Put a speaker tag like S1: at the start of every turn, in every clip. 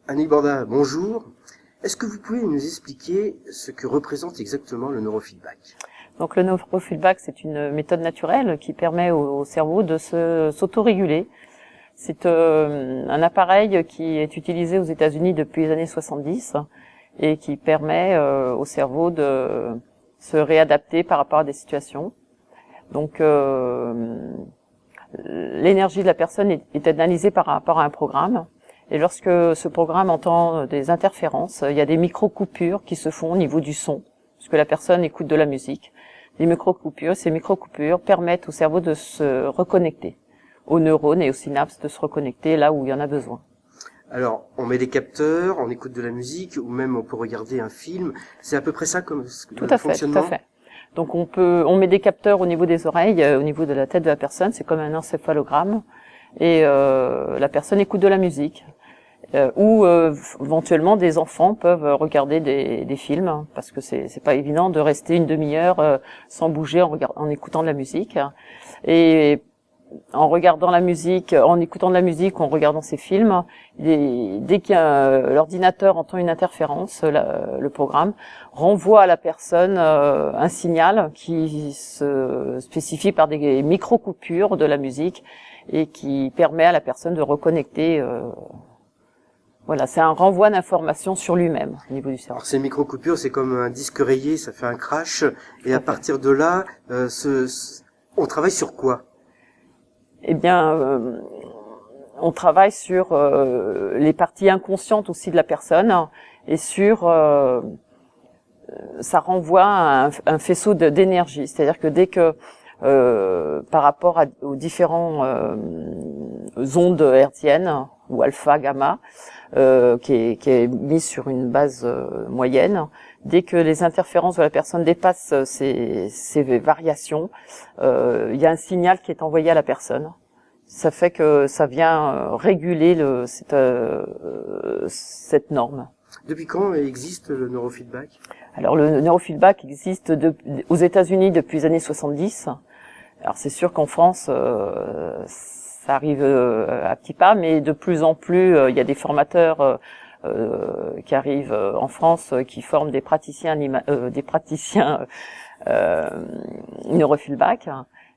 S1: Annick Borda, bonjour. Est-ce que vous pouvez nous expliquer ce que représente exactement le neurofeedback?
S2: Donc le neurofeedback, c'est une méthode naturelle qui permet au cerveau de s'autoréguler. C'est un appareil qui est utilisé aux États-Unis depuis les années 70 et qui permet au cerveau de se réadapter par rapport à des situations. Donc l'énergie de la personne est analysée par rapport à un programme. Et lorsque ce programme entend des interférences, il y a des micro-coupures qui se font au niveau du son, puisque la personne écoute de la musique. Ces micro-coupures permettent au cerveau de se reconnecter, aux neurones et aux synapses de se reconnecter là où il y en a besoin.
S1: Alors, on met des capteurs, on écoute de la musique, ou même on peut regarder un film. C'est à peu près ça comme le fonctionnement?
S2: Tout à fait. Donc on met des capteurs au niveau des oreilles, au niveau de la tête de la personne, c'est comme un encéphalogramme, et la personne écoute de la musique. Ou éventuellement des enfants peuvent regarder des films, parce que c'est pas évident de rester une demi-heure sans bouger en écoutant de la musique. Et en regardant la musique, en écoutant de la musique, en regardant ces films, dès que l'ordinateur entend une interférence, le programme renvoie à la personne un signal qui se spécifie par des micro-coupures de la musique et qui permet à la personne de reconnecter. Voilà, c'est un renvoi d'informations sur lui-même au niveau du cerveau.
S1: Alors, ces micro-coupures, c'est comme un disque rayé, ça fait un crash. Et à partir de là, on travaille sur quoi?
S2: Eh bien, on travaille sur les parties inconscientes aussi de la personne et sur ça renvoie à un faisceau d'énergie. C'est-à-dire que dès que par rapport aux différents ondes hertziennes ou alpha, gamma, qui est mis sur une base moyenne, dès que les interférences de la personne dépassent ces variations, il y a un signal qui est envoyé à la personne. Ça fait que ça vient réguler cette norme.
S1: Depuis quand existe le neurofeedback?
S2: Alors le neurofeedback existe aux États-Unis depuis les années 70. Alors c'est sûr qu'en France, ça arrive à petits pas, mais de plus en plus, il y a des formateurs qui arrivent en France, qui forment des praticiens neurofeedback.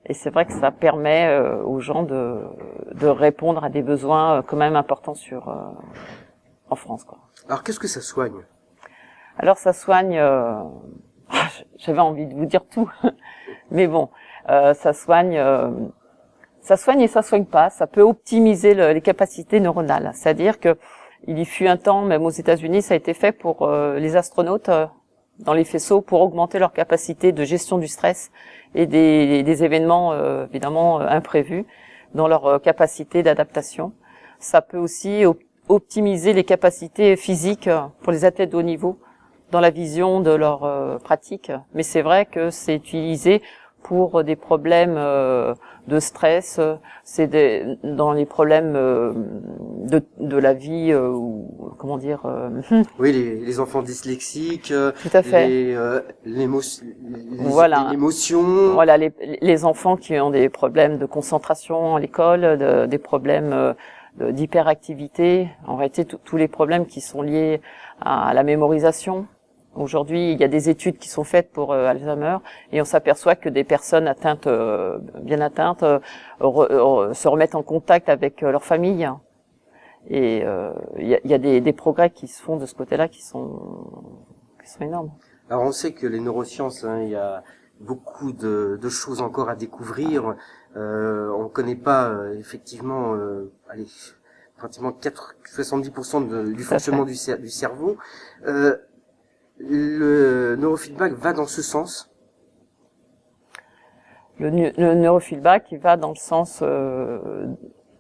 S2: Et c'est vrai que ça permet aux gens de répondre à des besoins quand même importants en France, quoi.
S1: Alors qu'est-ce que ça soigne?
S2: Alors ça soigne, j'avais envie de vous dire tout, mais bon, ça soigne et ça soigne pas. Ça peut optimiser les capacités neuronales. C'est-à-dire que il y fut un temps, même aux États-Unis, ça a été fait pour les astronautes dans les faisceaux pour augmenter leur capacité de gestion du stress et des événements évidemment imprévus dans leur capacité d'adaptation. Ça peut aussi optimiser les capacités physiques pour les athlètes de haut niveau dans la vision de leur pratique. Mais c'est vrai que c'est utilisé pour des problèmes de stress, dans les problèmes de la vie, ou comment dire.
S1: Oui, les enfants dyslexiques.
S2: Tout à fait.
S1: Voilà. L'émotion.
S2: Voilà, les enfants qui ont des problèmes de concentration à l'école, des problèmes d'hyperactivité. En réalité, tous les problèmes qui sont liés à la mémorisation. Aujourd'hui, il y a des études qui sont faites pour Alzheimer et on s'aperçoit que des personnes bien atteintes, se remettent en contact avec leur famille. Et il y a des progrès qui se font de ce côté-là qui sont énormes.
S1: Alors on sait que les neurosciences, il y a beaucoup de choses encore à découvrir. On ne connaît pas effectivement, pratiquement 70% du fonctionnement du cerveau. Le neurofeedback va dans ce sens?
S2: Le neurofeedback, il va dans le sens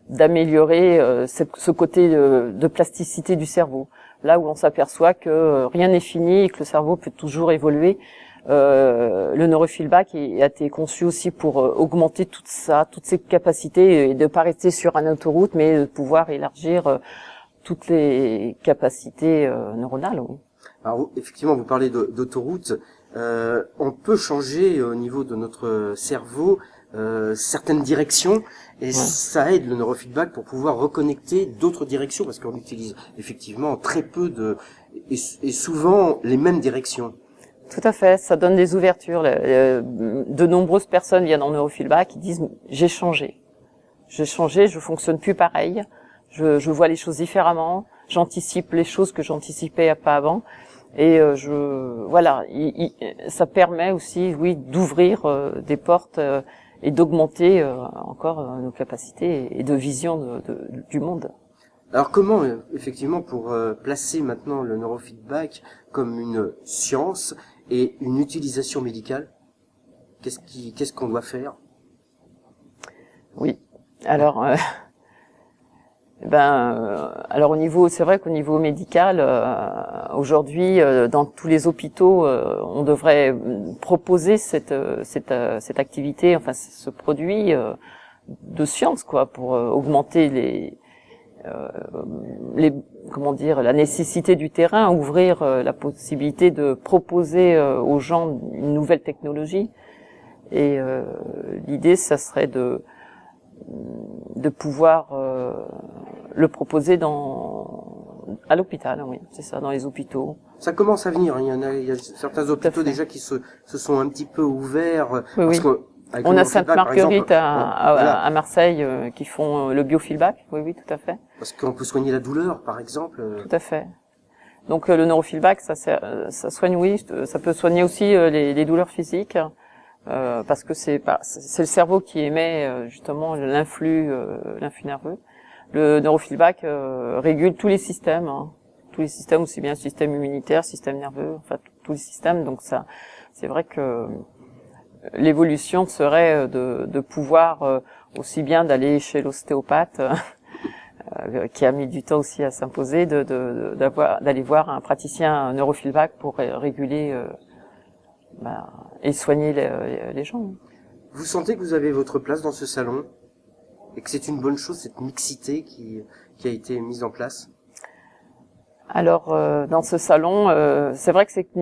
S2: d'améliorer ce côté de plasticité du cerveau. Là où on s'aperçoit que rien n'est fini et que le cerveau peut toujours évoluer, le neurofeedback a été conçu aussi pour augmenter toutes ces capacités et de pas rester sur une autoroute, mais de pouvoir élargir toutes les capacités neuronales. Oui.
S1: Alors effectivement, vous parlez d'autoroute. On peut changer au niveau de notre cerveau certaines directions, et ça aide le neurofeedback pour pouvoir reconnecter d'autres directions, parce qu'on utilise effectivement très peu et souvent les mêmes directions.
S2: Tout à fait, ça donne des ouvertures. De nombreuses personnes viennent en neurofeedback qui disent j'ai changé, je fonctionne plus pareil, je vois les choses différemment, j'anticipe les choses que j'anticipais pas avant, et ça permet aussi, oui, d'ouvrir des portes et d'augmenter encore nos capacités et de vision du monde.
S1: Alors comment, effectivement, pour placer maintenant le neurofeedback comme une science et une utilisation médicale, qu'est-ce qu'on doit faire?
S2: Oui, alors, alors c'est vrai qu'au niveau médical, aujourd'hui, dans tous les hôpitaux, on devrait proposer cette activité, enfin ce produit de science, quoi, pour augmenter la nécessité du terrain, ouvrir la possibilité de proposer aux gens une nouvelle technologie. Et l'idée, ça serait de pouvoir le proposer à l'hôpital, oui, c'est ça, dans les hôpitaux.
S1: Ça commence à venir, il y a certains hôpitaux déjà qui se sont un petit peu ouverts.
S2: Oui, oui. On a Sainte-Marguerite à Marseille qui font le biofeedback, oui, tout à fait.
S1: Parce qu'on peut soigner la douleur, par exemple.
S2: Tout à fait. Donc le neurofeedback, ça soigne, oui, ça peut soigner aussi les douleurs physiques, parce que c'est le cerveau qui émet justement l'influx nerveux. Le neurofeedback régule tous les systèmes, aussi bien le système immunitaire, système nerveux, enfin tous les systèmes. Donc ça, c'est vrai que l'évolution serait de pouvoir aussi bien d'aller chez l'ostéopathe qui a mis du temps aussi à s'imposer, d'aller voir un praticien neurofeedback pour réguler et soigner les gens.
S1: Vous sentez que vous avez votre place dans ce salon et que c'est une bonne chose, cette mixité qui a été mise en place?
S2: Alors dans ce salon, c'est vrai que cette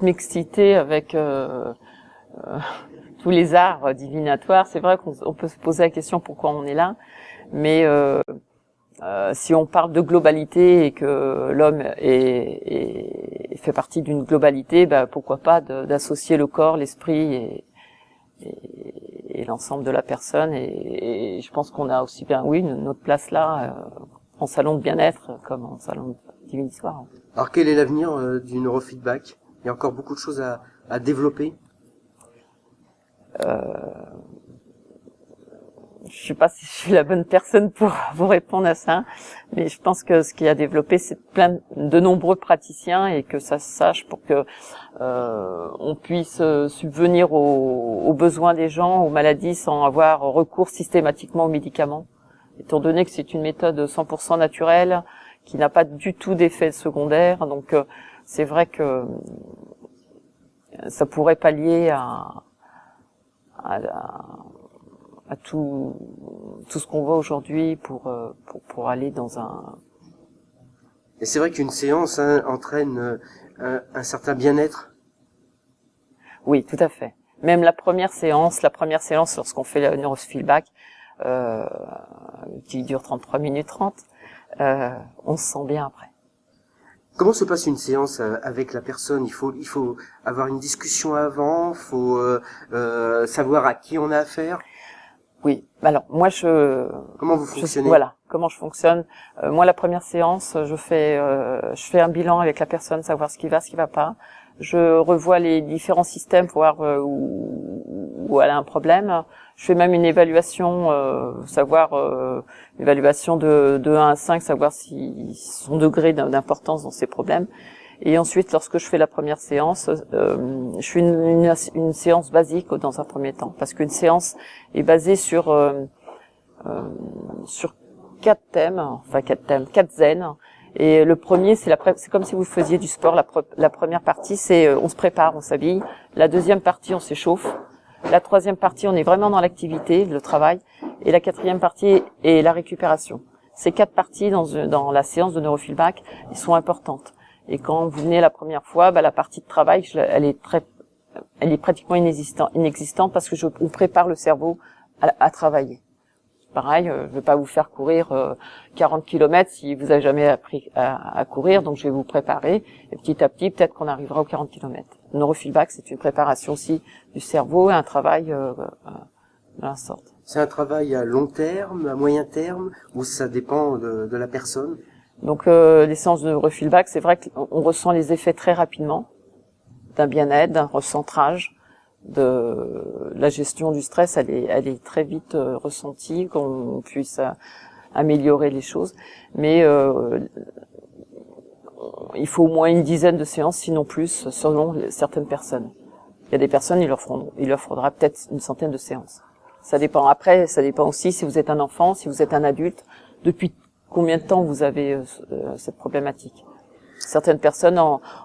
S2: mixité avec tous les arts divinatoires, c'est vrai qu'on peut se poser la question pourquoi on est là, mais si on parle de globalité et que l'homme fait partie d'une globalité, pourquoi pas d'associer le corps, l'esprit et l'ensemble de la personne, et je pense qu'on a aussi bien, oui, notre place là, en salon de bien-être comme en salon divinatoire.
S1: Alors quel est l'avenir du neurofeedback? Il y a encore beaucoup de choses à développer.
S2: Je sais pas si je suis la bonne personne pour vous répondre à ça, mais je pense que ce qui a développé, c'est de nombreux praticiens et que ça se sache pour que on puisse subvenir aux besoins des gens, aux maladies, sans avoir recours systématiquement aux médicaments. Étant donné que c'est une méthode 100% naturelle, qui n'a pas du tout d'effets secondaires, donc c'est vrai que ça pourrait pallier à tout ce qu'on voit aujourd'hui pour aller dans un...
S1: Et c'est vrai qu'une séance entraîne un certain bien-être.
S2: Oui, tout à fait. Même la première séance lorsqu'on fait le neurofeedback, qui dure 33 minutes 30, on se sent bien après.
S1: Comment se passe une séance avec la personne? Il faut avoir une discussion avant, faut savoir à qui on a affaire.
S2: Oui. Alors moi
S1: Comment vous fonctionnez?
S2: Voilà. Comment je fonctionne. Moi, la première séance, je fais un bilan avec la personne, savoir ce qui va pas. Je revois les différents systèmes pour voir où elle a un problème. Je fais même une évaluation, évaluation de 1 à 5, savoir son degré d'importance dans ces problèmes. Et ensuite, lorsque je fais la première séance, je fais une séance basique dans un premier temps, parce qu'une séance est basée sur 4 zen. Et le premier, c'est comme si vous faisiez du sport. La première partie, c'est on se prépare, on s'habille. La deuxième partie, on s'échauffe. La troisième partie, on est vraiment dans l'activité, le travail. Et la quatrième partie est la récupération. Ces 4 parties dans la séance de neurofeedback, elles sont importantes. Et quand vous venez la première fois, la partie de travail, elle est elle est pratiquement inexistante parce que on prépare le cerveau à travailler. Pareil, je ne vais pas vous faire courir 40 km si vous n'avez jamais appris à courir, donc je vais vous préparer, et petit à petit, peut-être qu'on arrivera aux 40 km. Le neurofeedback, c'est une préparation aussi du cerveau et un travail de la sorte.
S1: C'est un travail à long terme, à moyen terme, ou ça dépend de la personne?
S2: Donc les séances de neurofeedback, c'est vrai qu'on ressent les effets très rapidement d'un bien-être, d'un recentrage, de la gestion du stress, elle est très vite ressentie, qu'on puisse améliorer les choses. Mais il faut au moins une dizaine de séances, sinon plus, selon certaines personnes. Il y a des personnes, il leur faudra peut-être une centaine de séances. Ça dépend. Après, ça dépend aussi si vous êtes un enfant, si vous êtes un adulte, depuis combien de temps vous avez cette problématique. Certaines personnes,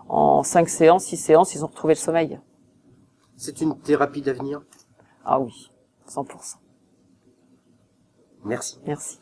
S2: en 5 séances, 6 séances, ils ont retrouvé le sommeil.
S1: C'est une thérapie d'avenir?
S2: Ah oui, 100%.
S1: Merci.
S2: Merci.